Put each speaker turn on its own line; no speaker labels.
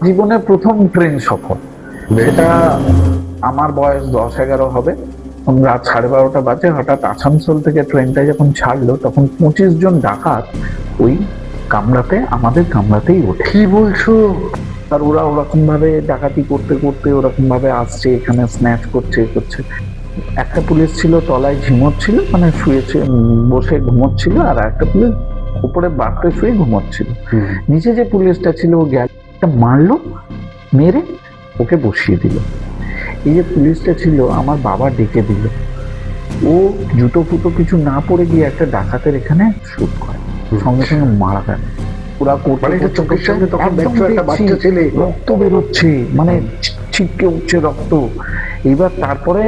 জীবনের প্রথম ট্রেন সফর, সেটা আমার বয়স 10-11 হবে। রাত 12:30 বাজে। হঠাৎ আসানসোল থেকে ট্রেনটা যখন ছাড়লো তখন 25 জন ডাকাত ওই কামরাতে, আমাদের কামরাতেই ওঠে।
কি বলছো?
আর ওরা ওরকম ভাবে ডাকাতি করতে করতে ওরকম ভাবে আসছে, এখানে স্ন্যাচ করছে করছে। একটা পুলিশ ছিল তলায় ঝিমোচ্ছিল, মানে শুয়েছে, বসে ঘুমোচ্ছিল, আর একটা পুলিশ উপরে বাড়তে শুয়ে ঘুমোচ্ছিল। নিচে যে পুলিশটা ছিল ও গেল মারলো, মেরে ওকে বসিয়ে দিল। এই যে পুলিশটা ছিল আমার বাবা ডেকে দিল, ও জুতো ফুটো কিছু না পড়ে গিয়ে একটা ডাকাতের এখানে শুট করে, সঙ্গে সঙ্গে মারা গেল। ওরা
মানে এটা চোখের সামনে তখন দেখছো একটা বাচ্চা ছেলে
রক্ত বেরোচ্ছে, মানে ছিটকে উঠছে রক্ত। এবার তারপরে